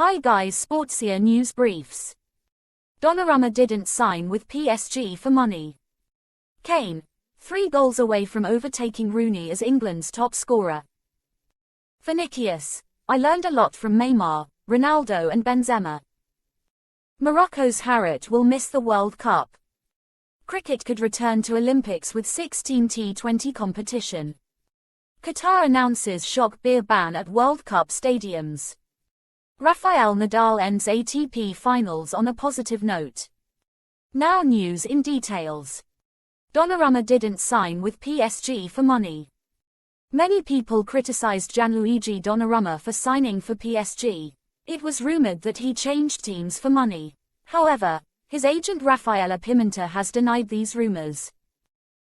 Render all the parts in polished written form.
Hi guys, Sportsier Newsbriefs. Donnarumma didn't sign with PSG for money. Kane, 3 goals away from overtaking Rooney as England's top scorer. Vinicius, I learned a lot from Neymar, Ronaldo and Benzema. Morocco's Harit will miss the World Cup. Cricket could return to Olympics with 16 T20 competition. Qatar announces shock beer ban at World Cup stadiums. Rafael Nadal ends ATP Finals on a positive note. Now news in details. Donnarumma didn't sign with PSG for money. Many people criticized Gianluigi Donnarumma for signing for PSG. It was rumored that he changed teams for money. However, his agent Raffaella Pimenta has denied these rumors.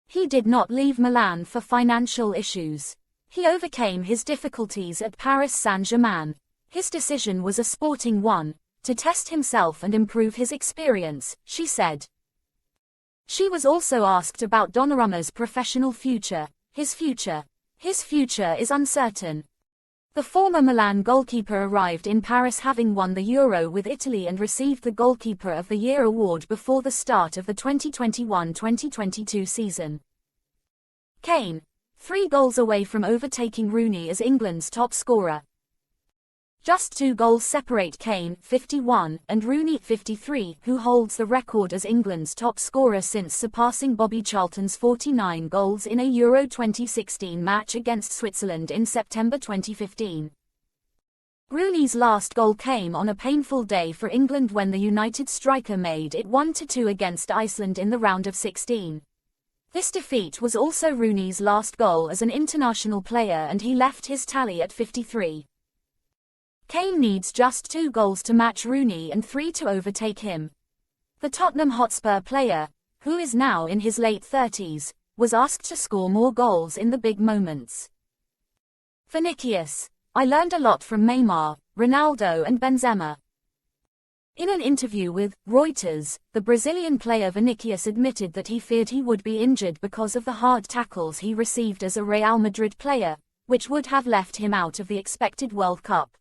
He did not leave Milan for financial issues. He overcame his difficulties at Paris Saint-Germain. His decision was a sporting one, to test himself and improve his experience, she said. She was also asked about Donnarumma's professional future. His future is uncertain. The former Milan goalkeeper arrived in Paris having won the Euro with Italy and received the Goalkeeper of the Year award before the start of the 2021-2022 season. Kane, 3 goals away from overtaking Rooney as England's top scorer. Just 2 goals separate Kane, 51, and Rooney, 53, who holds the record as England's top scorer since surpassing Bobby Charlton's 49 goals in a Euro 2016 match against Switzerland in September 2015. Rooney's last goal came on a painful day for England when the United striker made it 1-2 against Iceland in the round of 16. This defeat was also Rooney's last goal as an international player and he left his tally at 53. Kane needs just 2 goals to match Rooney and 3 to overtake him. The Tottenham Hotspur player, who is now in his late 30s, was asked to score more goals in the big moments. Vinicius, I learned a lot from Neymar, Ronaldo and Benzema. In an interview with Reuters, the Brazilian player Vinicius admitted that he feared he would be injured because of the hard tackles he received as a Real Madrid player, which would have left him out of the expected World Cup.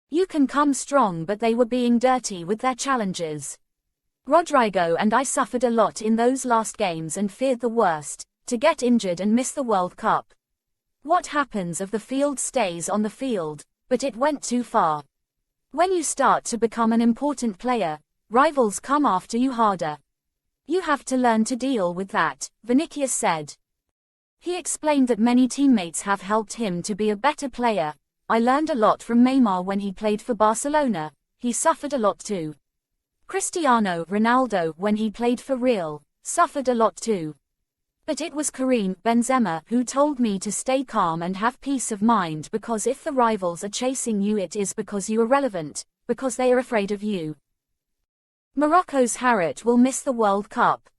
You can come strong, but they were being dirty with their challenges. Rodrigo and I suffered a lot in those last games and feared the worst, to get injured and miss the World Cup. What happens off the field stays on the field, but it went too far. When you start to become an important player, rivals come after you harder. You have to learn to deal with that, Vinicius said. He explained that many teammates have helped him to be a better player. I learned a lot from Neymar when he played for Barcelona, he suffered a lot too. Cristiano Ronaldo, when he played for Real, suffered a lot too. But it was Karim Benzema who told me to stay calm and have peace of mind, because if the rivals are chasing you, it is because you are relevant, because they are afraid of you. Morocco's Harit will miss the World Cup.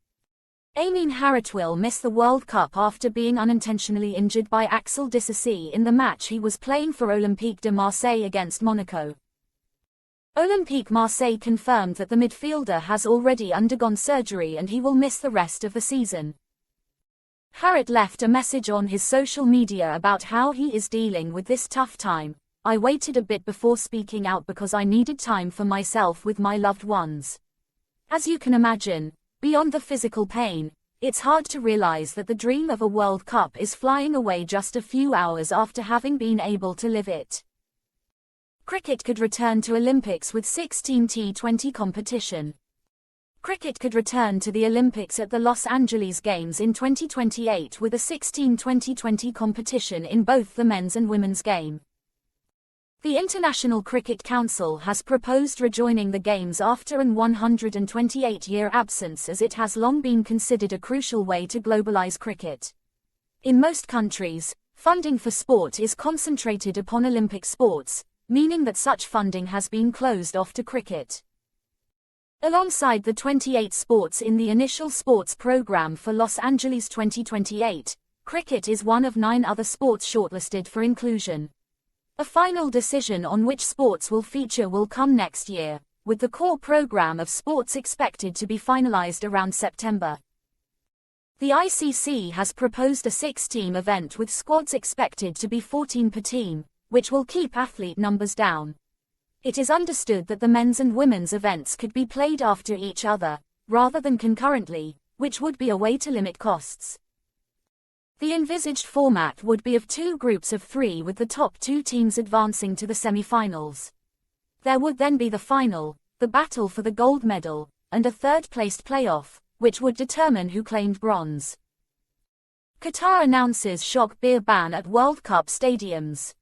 Haritwill miss the World Cup after being unintentionally injured by Axel Disasi in the match he was playing for Olympique de Marseille against Monaco. Olympique Marseille confirmed that the midfielder has already undergone surgery and he will miss the rest of the season. Harit left a message on his social media about how he is dealing with this tough time. I waited a bit before speaking out because I needed time for myself with my loved ones. As you can imagine, beyond the physical pain, it's hard to realize that the dream of a World Cup is flying away just a few hours after having been able to live it. Cricket could return to Olympics with 16 T20 competition. Cricket could return to the Olympics at the Los Angeles Games in 2028 with a 16 T20 competition in both the men's and women's game. The International Cricket Council has proposed rejoining the Games after an 128-year absence, as it has long been considered a crucial way to globalize cricket. In most countries, funding for sport is concentrated upon Olympic sports, meaning that such funding has been closed off to cricket. Alongside the 28 sports in the initial sports program for Los Angeles 2028, cricket is one of 9 other sports shortlisted for inclusion. A final decision on which sports will feature will come next year, with the core program of sports expected to be finalized around September. The ICC has proposed a 6-team event with squads expected to be 14 per team, which will keep athlete numbers down. It is understood that the men's and women's events could be played after each other, rather than concurrently, which would be a way to limit costs. The envisaged format would be of 2 groups of 3 with the top 2 teams advancing to the semi-finals. There would then be the final, the battle for the gold medal, and a third-placed playoff, which would determine who claimed bronze. Qatar announces shock beer ban at World Cup stadiums.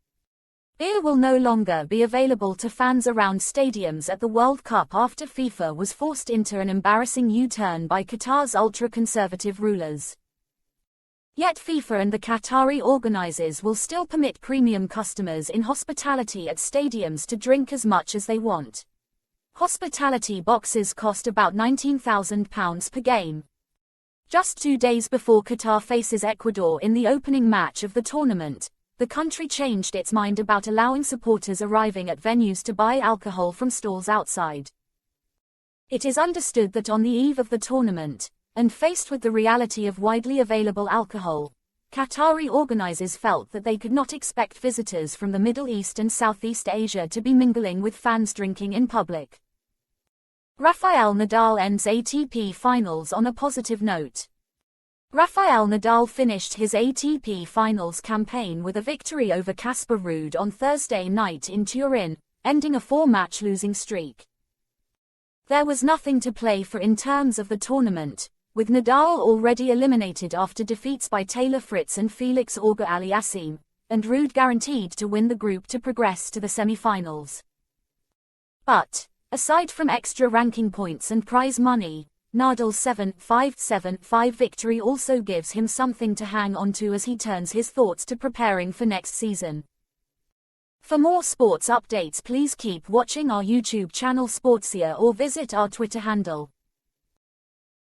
Beer will no longer be available to fans around stadiums at the World Cup after FIFA was forced into an embarrassing U-turn by Qatar's ultra-conservative rulers. Yet FIFA and the Qatari organizers will still permit premium customers in hospitality at stadiums to drink as much as they want. Hospitality boxes cost about £19,000 per game. Just 2 days before Qatar faces Ecuador in the opening match of the tournament, the country changed its mind about allowing supporters arriving at venues to buy alcohol from stalls outside. It is understood that on the eve of the tournament, and faced with the reality of widely available alcohol, Qatari organizers felt that they could not expect visitors from the Middle East and Southeast Asia to be mingling with fans drinking in public. Rafael Nadal ends ATP Finals on a positive note. Rafael Nadal finished his ATP Finals campaign with a victory over Casper Ruud on Thursday night in Turin, ending a 4-match losing streak. There was nothing to play for in terms of the tournament, with Nadal already eliminated after defeats by Taylor Fritz and Felix Auger-Aliassime, and Ruud guaranteed to win the group to progress to the semi-finals. But, aside from extra ranking points and prize money, Nadal's 7-5-7-5 victory also gives him something to hang on to as he turns his thoughts to preparing for next season. For more sports updates, please keep watching our YouTube channel Sportsia or visit our Twitter handle.